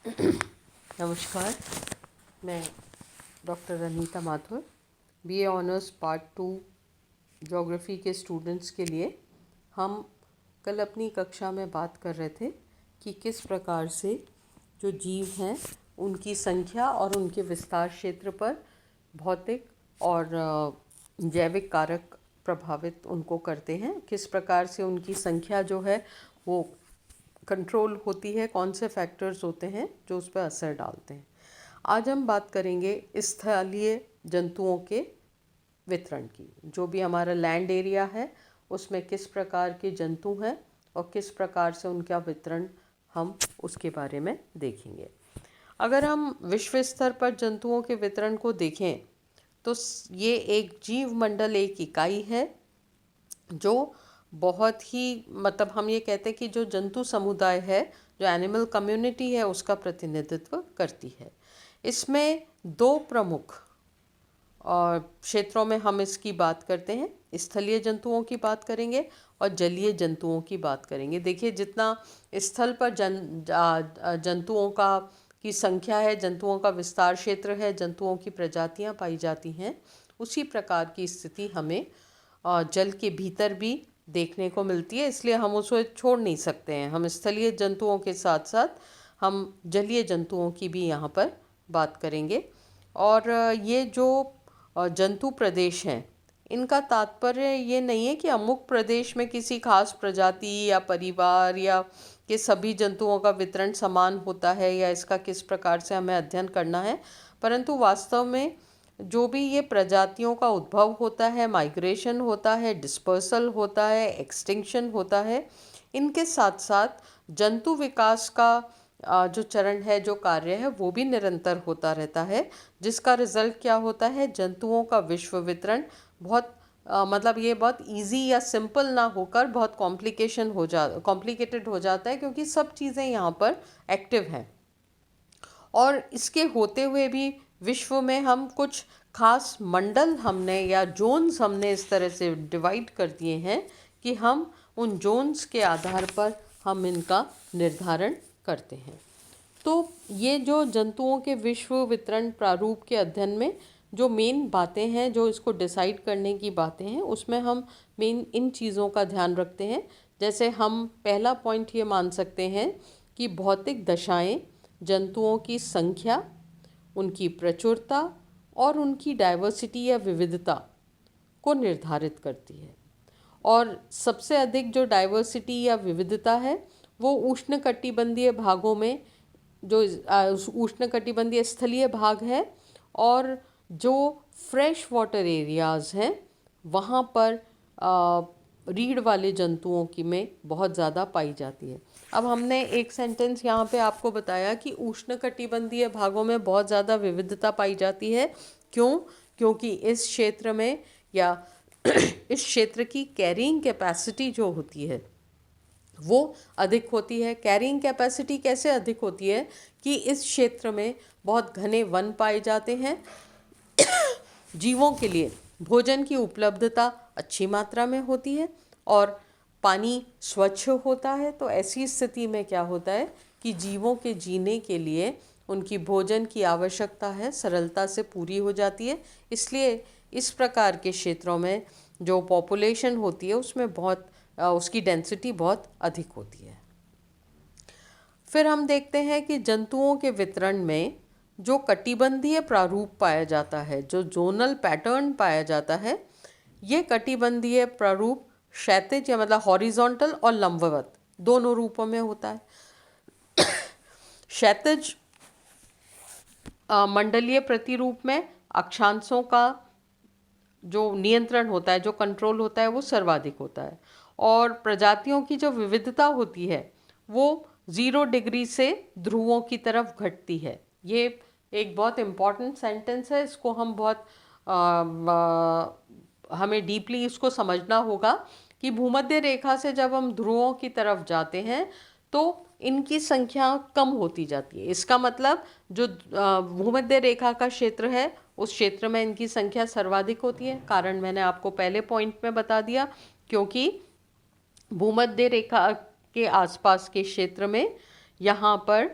नमस्कार, मैं doctor Anita Mathur, BA honours part 2 geography के स्टूडेंट्स के लिए हम कल अपनी कक्षा में बात कर रहे थे कि किस प्रकार से जो जीव हैं उनकी संख्या और उनके विस्तार क्षेत्र पर भौतिक और जैविक कारक प्रभावित उनको करते हैं। किस प्रकार से उनकी संख्या जो है वो कंट्रोल होती है, कौन से फैक्टर्स होते हैं जो उस पर असर डालते हैं। आज हम बात करेंगे स्थलीय जंतुओं के वितरण की। जो भी हमारा लैंड एरिया है उसमें किस प्रकार के जंतु हैं और किस प्रकार से उनका वितरण हम उसके बारे में देखेंगे। अगर हम विश्व स्तर पर जंतुओं के वितरण को देखें तो ये एक जीव मंडल एक इकाई है जो बहुत ही हम ये कहते हैं कि जो जंतु समुदाय है, जो एनिमल कम्युनिटी है, उसका प्रतिनिधित्व करती है। इसमें दो प्रमुख और क्षेत्रों में हम इसकी बात करते हैं। स्थलीय जंतुओं की बात करेंगे और जलीय जंतुओं की बात करेंगे। देखिए, जितना स्थल पर जंतुओं की संख्या है, जंतुओं का विस्तार क्षेत्र है, जंतुओं की प्रजातियां पाई जाती हैं, उसी प्रकार की स्थिति हमें जल के भीतर भी देखने को मिलती है। इसलिए हम उसे छोड़ नहीं सकते हैं। हम स्थलीय जंतुओं के साथ साथ हम जलीय जंतुओं की भी यहाँ पर बात करेंगे। और ये जो जंतु प्रदेश हैं, इनका तात्पर्य ये नहीं है कि अमुक प्रदेश में किसी खास प्रजाति या परिवार या के सभी जंतुओं का वितरण समान होता है या इसका किस प्रकार से हमें अध्ययन करना है, परंतु वास्तव में जो भी ये प्रजातियों का उद्भव होता है, माइग्रेशन होता है, डिस्पर्सल होता है, एक्सटिंक्शन होता है, इनके साथ साथ जंतु विकास का जो चरण है, जो कार्य है, वो भी निरंतर होता रहता है, जिसका रिजल्ट क्या होता है, जंतुओं का विश्व वितरण बहुत ये बहुत इजी या सिंपल ना होकर बहुत कॉम्प्लिकेटेड हो जाता है, क्योंकि सब चीज़ें यहाँ पर एक्टिव हैं। और इसके होते हुए भी विश्व में हम कुछ खास मंडल हमने या जोन्स हमने इस तरह से डिवाइड कर दिए हैं कि हम उन जोन्स के आधार पर हम इनका निर्धारण करते हैं। तो ये जो जंतुओं के विश्व वितरण प्रारूप के अध्ययन में जो मेन बातें हैं, जो इसको डिसाइड करने की बातें हैं, उसमें हम मेन इन चीज़ों का ध्यान रखते हैं। जैसे हम पहला पॉइंट ये मान सकते हैं कि भौतिक दशाएं जंतुओं की संख्या, उनकी प्रचुरता और उनकी डाइवर्सिटी या विविधता को निर्धारित करती है। और सबसे अधिक जो डाइवर्सिटी या विविधता है वो उष्णकटिबंधीय भागों में, जो उष्णकटिबंधीय स्थलीय भाग है, और जो फ्रेश वाटर एरियाज़ हैं वहाँ पर रीढ़ वाले जंतुओं की में बहुत ज़्यादा पाई जाती है। अब हमने एक सेंटेंस यहाँ पे आपको बताया कि उष्णकटिबंधीय भागों में बहुत ज़्यादा विविधता पाई जाती है। क्यों? क्योंकि इस क्षेत्र में या इस क्षेत्र की कैरिंग कैपेसिटी जो होती है वो अधिक होती है। कैरिंग कैपेसिटी कैसे अधिक होती है कि इस क्षेत्र में बहुत घने वन पाए जाते हैं, जीवों के लिए भोजन की उपलब्धता अच्छी मात्रा में होती है और पानी स्वच्छ होता है। तो ऐसी स्थिति में क्या होता है कि जीवों के जीने के लिए उनकी भोजन की आवश्यकता है सरलता से पूरी हो जाती है। इसलिए इस प्रकार के क्षेत्रों में जो पॉपुलेशन होती है उसमें उसकी डेंसिटी बहुत अधिक होती है। फिर हम देखते हैं कि जंतुओं के वितरण में जो कटिबंधीय प्रारूप पाया जाता है, जो जोनल पैटर्न पाया जाता है, ये कटिबंधीय प्रारूप क्षैतिज या हॉरिजॉन्टल और लंबवत दोनों रूपों में होता है। क्षैतिज मंडलीय प्रतिरूप में अक्षांशों का जो नियंत्रण होता है, जो कंट्रोल होता है, वो सर्वाधिक होता है। और प्रजातियों की जो विविधता होती है वो 0 डिग्री से ध्रुवों की तरफ घटती है। ये एक बहुत इम्पॉर्टेंट सेंटेंस है। इसको हम हमें डीपली इसको समझना होगा कि भूमध्य रेखा से जब हम ध्रुवों की तरफ जाते हैं तो इनकी संख्या कम होती जाती है। इसका मतलब जो भूमध्य रेखा का क्षेत्र है उस क्षेत्र में इनकी संख्या सर्वाधिक होती है। कारण मैंने आपको पहले पॉइंट में बता दिया, क्योंकि भूमध्य रेखा के आसपास के क्षेत्र में यहाँ पर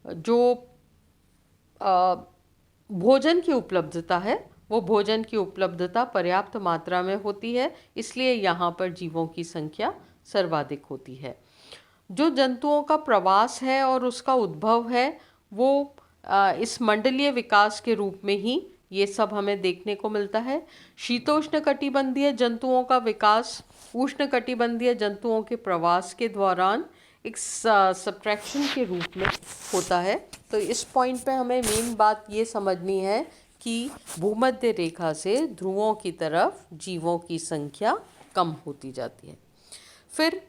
जो भोजन की उपलब्धता है वो भोजन की उपलब्धता पर्याप्त मात्रा में होती है, इसलिए यहाँ पर जीवों की संख्या सर्वाधिक होती है। जो जंतुओं का प्रवास है और उसका उद्भव है वो इस मंडलीय विकास के रूप में ही ये सब हमें देखने को मिलता है। शीतोष्ण कटिबंधीय जंतुओं का विकास उष्ण कटिबंधीय जंतुओं के प्रवास के दौरान एक सब्ट्रैक्शन के रूप में होता है। तो इस पॉइंट पे हमें मेन बात ये समझनी है कि भूमध्य रेखा से ध्रुवों की तरफ जीवों की संख्या कम होती जाती है। फिर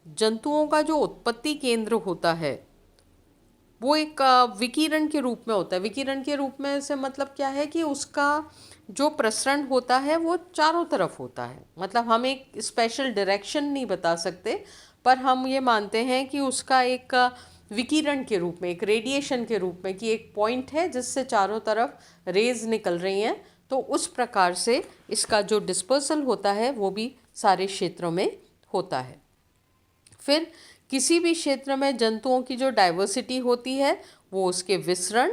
जंतुओं का जो उत्पत्ति केंद्र होता है वो एक विकिरण के रूप में होता है। विकिरण के रूप में से मतलब क्या है कि उसका जो प्रसरण होता है वो चारों तरफ होता है। मतलब हम एक स्पेशल डायरेक्शन नहीं बता सकते, पर हम ये मानते हैं कि उसका एक विकिरण के रूप में, एक रेडिएशन के रूप में, कि एक पॉइंट है जिससे चारों तरफ रेज निकल रही हैं। तो उस प्रकार से इसका जो डिस्पर्सल होता है वो भी सारे क्षेत्रों में होता है। फिर किसी भी क्षेत्र में जंतुओं की जो डाइवर्सिटी होती है वो उसके विसरण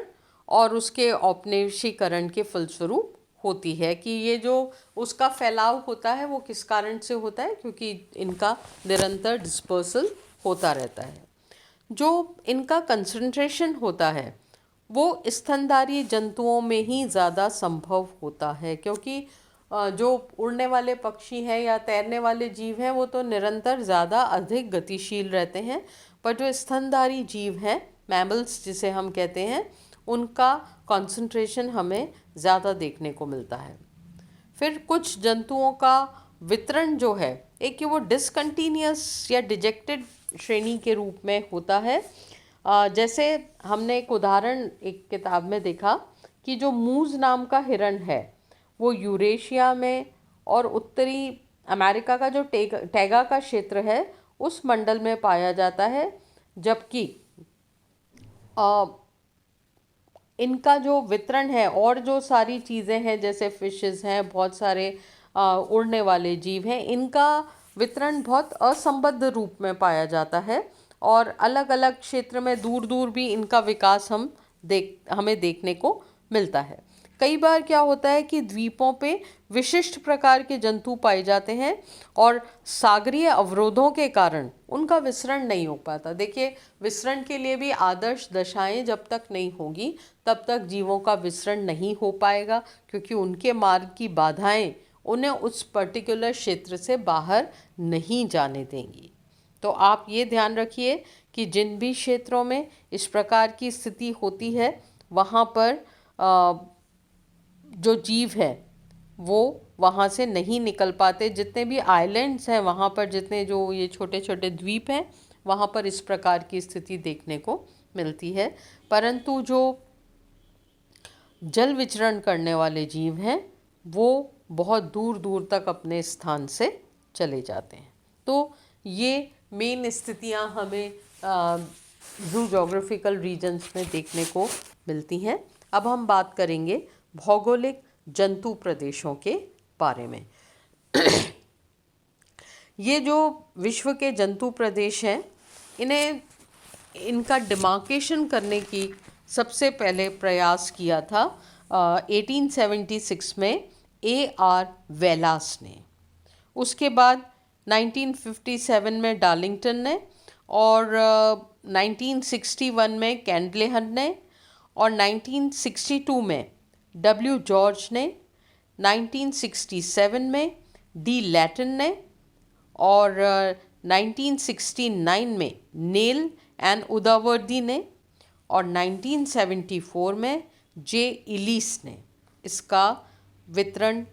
और उसके औपनिवेशीकरण के फलस्वरूप होती है। कि ये जो उसका फैलाव होता है वो किस कारण से होता है, क्योंकि इनका निरंतर डिस्पर्सल होता रहता है। जो इनका कंसंट्रेशन होता है वो स्तनधारी जंतुओं में ही ज़्यादा संभव होता है, क्योंकि जो उड़ने वाले पक्षी हैं या तैरने वाले जीव हैं वो तो निरंतर ज़्यादा अधिक गतिशील रहते हैं, पर जो स्तनधारी जीव हैं, मैमल्स जिसे हम कहते हैं, उनका कंसंट्रेशन हमें ज़्यादा देखने को मिलता है। फिर कुछ जंतुओं का वितरण जो है एक कि वो डिसकंटीन्यूअस या डिजेक्टेड श्रेणी के रूप में होता है। जैसे हमने एक उदाहरण एक किताब में देखा कि जो मूज नाम का हिरण है वो यूरेशिया में और उत्तरी अमेरिका का जो टैगा का क्षेत्र है उस मंडल में पाया जाता है, जबकि इनका जो वितरण है और जो सारी चीज़ें हैं जैसे फिशेस हैं, बहुत सारे उड़ने वाले जीव हैं, इनका वितरण बहुत असंबद्ध रूप में पाया जाता है और अलग अलग क्षेत्र में दूर दूर भी इनका विकास हमें देखने को मिलता है। कई बार क्या होता है कि द्वीपों पे विशिष्ट प्रकार के जंतु पाए जाते हैं और सागरीय अवरोधों के कारण उनका विसरण नहीं हो पाता। देखिए, विसरण के लिए भी आदर्श दशाएं जब तक नहीं होगी तब तक जीवों का विसरण नहीं हो पाएगा, क्योंकि उनके मार्ग की बाधाएं उन्हें उस पर्टिकुलर क्षेत्र से बाहर नहीं जाने देंगी। तो आप ये ध्यान रखिए कि जिन भी क्षेत्रों में इस प्रकार की स्थिति होती है वहाँ पर जो जीव है वो वहाँ से नहीं निकल पाते। जितने भी आइलैंड्स हैं वहाँ पर, जितने जो ये छोटे छोटे द्वीप हैं वहाँ पर इस प्रकार की स्थिति देखने को मिलती है। परंतु जो जल विचरण करने वाले जीव हैं वो बहुत दूर दूर तक अपने स्थान से चले जाते हैं। तो ये मेन स्थितियाँ हमें जू जोग्राफिकल रीजन्स में देखने को मिलती हैं। अब हम बात करेंगे भौगोलिक जंतु प्रदेशों के बारे में। ये जो विश्व के जंतु प्रदेश हैं इनका डिमार्केशन करने की सबसे पहले प्रयास किया था 1876 में A.R. वेलास ने। उसके बाद 1957 में डार्लिंगटन ने और 1961 में कैंडलेहर ने और 1962 में W. जॉर्ज ने, 1967 में D. लैटन ने और 1969 में नेल एंड उदावर्दी ने और 1974 में J. इलीस ने इसका वितरण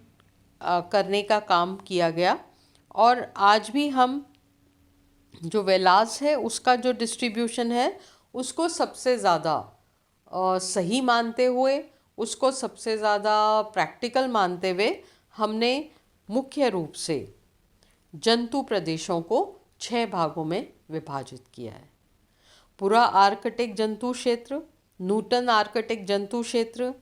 करने का काम किया गया। और आज भी हम जो वेलास है उसका जो डिस्ट्रीब्यूशन है उसको सबसे ज़्यादा सही मानते हुए, उसको सबसे ज़्यादा प्रैक्टिकल मानते हुए हमने मुख्य रूप से जंतु प्रदेशों को 6 भागों में विभाजित किया है। पूरा आर्कटिक जंतु क्षेत्र, नूटन आर्कटिक जंतु क्षेत्र,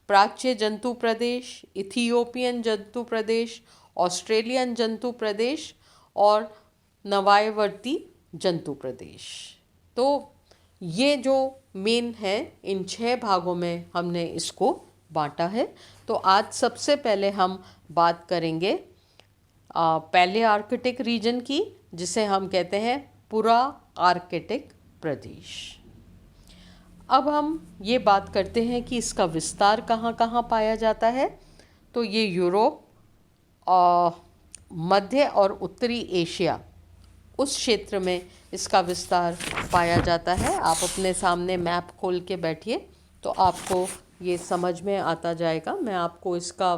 प्राच्य जंतु प्रदेश, इथियोपियन जंतु प्रदेश, ऑस्ट्रेलियन जंतु प्रदेश और नवायवर्ती जंतु प्रदेश। तो ये जो मेन है, इन 6 भागों में हमने इसको बांटा है। तो आज सबसे पहले हम बात करेंगे पहले आर्कटिक रीजन की, जिसे हम कहते हैं पूरा आर्कटिक प्रदेश। अब हम ये बात करते हैं कि इसका विस्तार कहाँ कहाँ पाया जाता है। तो ये यूरोप, मध्य और उत्तरी एशिया, उस क्षेत्र में इसका विस्तार पाया जाता है। आप अपने सामने मैप खोल के बैठिए तो आपको ये समझ में आता जाएगा। मैं आपको इसका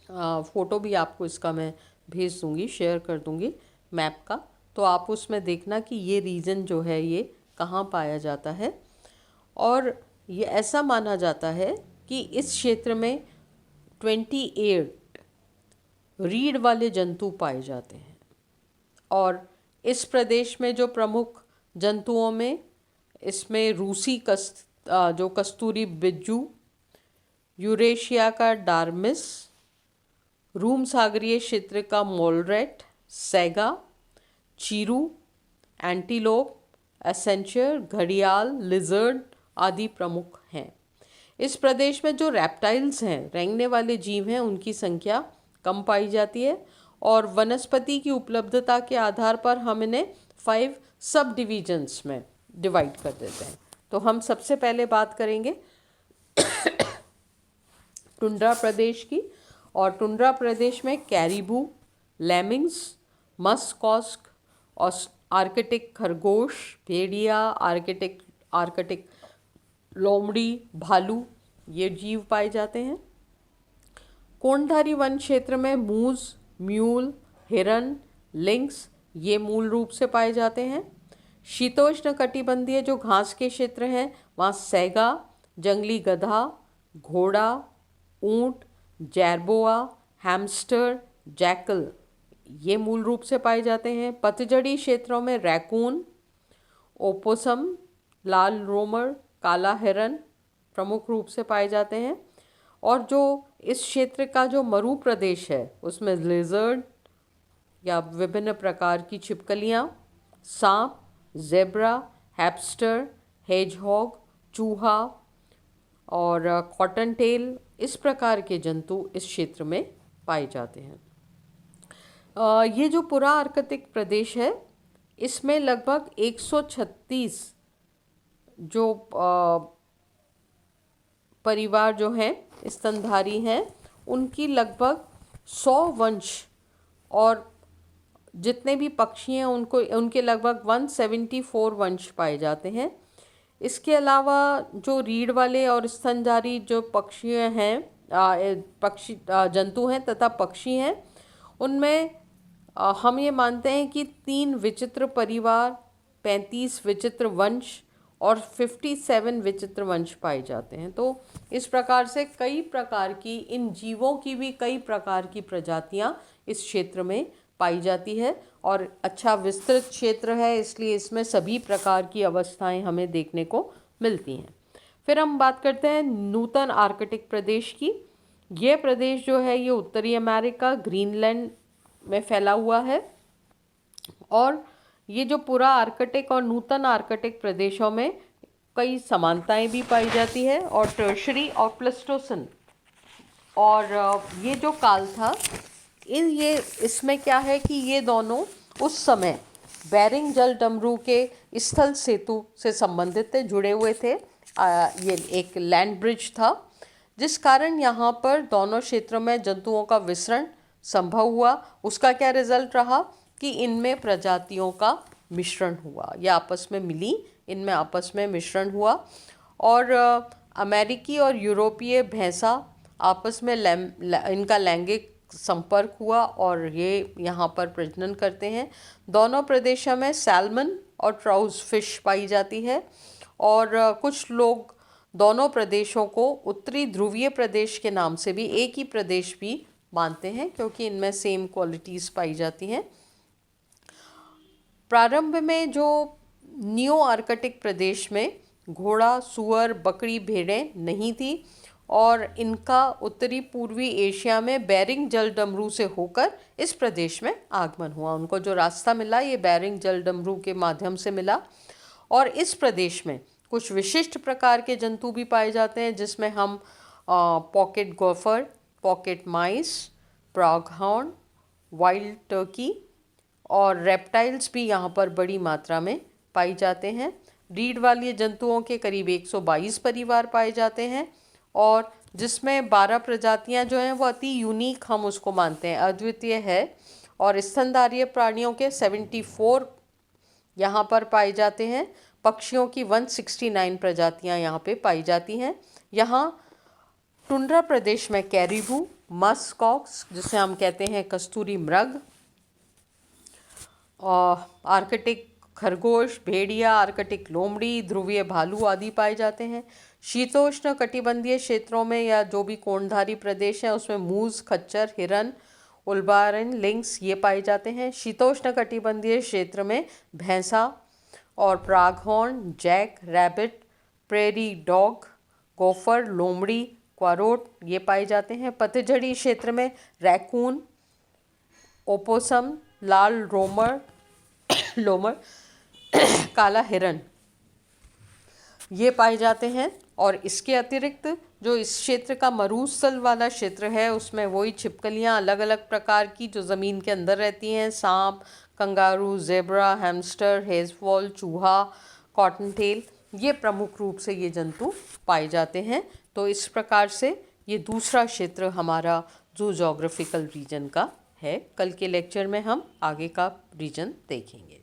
फ़ोटो भी आपको इसका मैं भेज दूँगी, शेयर कर दूँगी मैप का। तो आप उसमें देखना कि ये रीजन जो है ये कहाँ पाया जाता है। और ये ऐसा माना जाता है कि इस क्षेत्र में 28 रीढ़ वाले जंतु पाए जाते हैं। और इस प्रदेश में जो प्रमुख जंतुओं में इसमें रूसी जो कस्तूरी बिज्जू, यूरेशिया का डार्मिस, रूम सागरीय क्षेत्र का मोलरेट, सैगा, चीरू, एंटीलोप, एसेंचर, घड़ियाल, लिजर्ड आदि प्रमुख हैं। इस प्रदेश में जो रेप्टाइल्स हैं, रेंगने वाले जीव हैं, उनकी संख्या कम पाई जाती है। और वनस्पति की उपलब्धता के आधार पर हम इन्हें 5 सब डिविजन्स में डिवाइड कर देते हैं। तो हम सबसे पहले बात करेंगे टुंड्रा प्रदेश की। और टुंड्रा प्रदेश में कैरिबू, लेमिंग्स, मस्क और आर्कटिक खरगोश, भेड़िया, आर्कटिक लोमड़ी, भालू, ये जीव पाए जाते हैं। कोणधारी वन क्षेत्र में मूस, म्यूल, हिरन, लिंक्स ये मूल रूप से पाए जाते हैं। शीतोष्ण कटिबंधीय जो घास के क्षेत्र हैं वहाँ सैगा, जंगली गधा, घोड़ा, ऊंट, जैरबोआ, हैमस्टर, जैकल ये मूल रूप से पाए जाते हैं। पतझड़ी क्षेत्रों में रैकून, ओपोसम, लाल रोमर, काला हिरन प्रमुख रूप से पाए जाते हैं। और जो इस क्षेत्र का जो मरु प्रदेश है उसमें लिजर्ड या विभिन्न प्रकार की छिपकलियाँ, सांप, जेब्रा, हैमस्टर, हेजहॉग, चूहा और कॉटन टेल इस प्रकार के जंतु इस क्षेत्र में पाए जाते हैं। ये जो पूरा आर्कटिक प्रदेश है इसमें लगभग 136 जो परिवार जो हैं स्तनधारी हैं उनकी लगभग 100 वंश, और जितने भी पक्षी हैं उनके लगभग 174 वंश पाए जाते हैं। इसके अलावा जो रीढ़ वाले और स्तनधारी जो पक्षी हैं, जंतु हैं तथा पक्षी हैं, उनमें हम ये मानते हैं कि 3 विचित्र परिवार, 35 विचित्र वंश और 57 विचित्र वंश पाए जाते हैं। तो इस प्रकार से कई प्रकार की इन जीवों की भी कई प्रकार की प्रजातियां इस क्षेत्र में पाई जाती है। और अच्छा विस्तृत क्षेत्र है, इसलिए इसमें सभी प्रकार की अवस्थाएं हमें देखने को मिलती हैं। फिर हम बात करते हैं नूतन आर्कटिक प्रदेश की। ये प्रदेश जो है ये उत्तरी अमेरिका, ग्रीनलैंड में फैला हुआ है। और ये जो पूरा आर्कटिक और नूतन आर्कटिक प्रदेशों में कई समानताएं भी पाई जाती है। और टर्शरी और प्लेस्टोसन और ये जो काल था इसमें क्या है कि ये दोनों उस समय बेरिंग जल डमरू के स्थल सेतु से संबंधित थे, जुड़े हुए थे। ये एक लैंड ब्रिज था जिस कारण यहाँ पर दोनों क्षेत्रों में जंतुओं का विचरण संभव हुआ। उसका क्या रिजल्ट रहा कि इनमें प्रजातियों का मिश्रण हुआ, या आपस में मिली, इनमें आपस में मिश्रण हुआ। और अमेरिकी और यूरोपीय भैंसा आपस में इनका लैंगिक संपर्क हुआ और ये यहाँ पर प्रजनन करते हैं। दोनों प्रदेशों में सैल्मन और ट्राउस फिश पाई जाती है। और कुछ लोग दोनों प्रदेशों को उत्तरी ध्रुवीय प्रदेश के नाम से भी एक ही प्रदेश भी मानते हैं, क्योंकि इनमें सेम क्वालिटीज़ पाई जाती हैं। प्रारंभ में जो नियो आर्कटिक प्रदेश में घोड़ा, सुअर, बकरी, भेड़ें नहीं थी, और इनका उत्तरी पूर्वी एशिया में बेरिंग जल डमरू से होकर इस प्रदेश में आगमन हुआ। उनको जो रास्ता मिला ये बेरिंग जल डमरू के माध्यम से मिला। और इस प्रदेश में कुछ विशिष्ट प्रकार के जंतु भी पाए जाते हैं, जिसमें हम पॉकेट गोफर, पॉकेट माइस, प्रॉगहॉर्न, वाइल्ड टर्की और रेप्टाइल्स भी यहाँ पर बड़ी मात्रा में पाई जाते हैं। रीढ़ वाले जंतुओं के करीब 122 परिवार पाए जाते हैं और जिसमें 12 प्रजातियाँ जो हैं वो अति यूनिक हम उसको मानते हैं, अद्वितीय है। और स्तनधारी प्राणियों के 74 यहाँ पर पाए जाते हैं। पक्षियों की 169 प्रजातियाँ यहाँ पे पाई जाती हैं। यहाँ टुंड्रा प्रदेश में कैरिबू, मस्क ऑक्स जिसे हम कहते हैं कस्तूरी मृग, और आर्कटिक खरगोश, भेड़िया, आर्कटिक लोमड़ी, ध्रुवीय भालू आदि पाए जाते हैं। शीतोष्ण कटिबंधीय क्षेत्रों में या जो भी कोणधारी प्रदेश है उसमें मूस, खच्चर, हिरन, उल्बारन, लिंक्स ये पाए जाते हैं। शीतोष्ण कटिबंधीय क्षेत्र में भैंसा और pronghorn, jack, rabbit, prairie dog, gopher, लोमड़ी, क्वारोट ये पाए जाते हैं। पतझड़ी क्षेत्र में रैकून, ओपोसम, लाल लोमर, काला हिरन ये पाए जाते हैं। और इसके अतिरिक्त जो इस क्षेत्र का मरुस्थल वाला क्षेत्र है उसमें वही छिपकलियाँ अलग अलग प्रकार की जो ज़मीन के अंदर रहती हैं, सांप, कंगारू, ज़ेब्रा, हैमस्टर, हेजफॉल, चूहा, कॉटनटेल ये प्रमुख रूप से ये जंतु पाए जाते हैं। तो इस प्रकार से ये दूसरा क्षेत्र हमारा जू जोग्राफिकल रीजन का है। कल के लेक्चर में हम आगे का रीजन देखेंगे।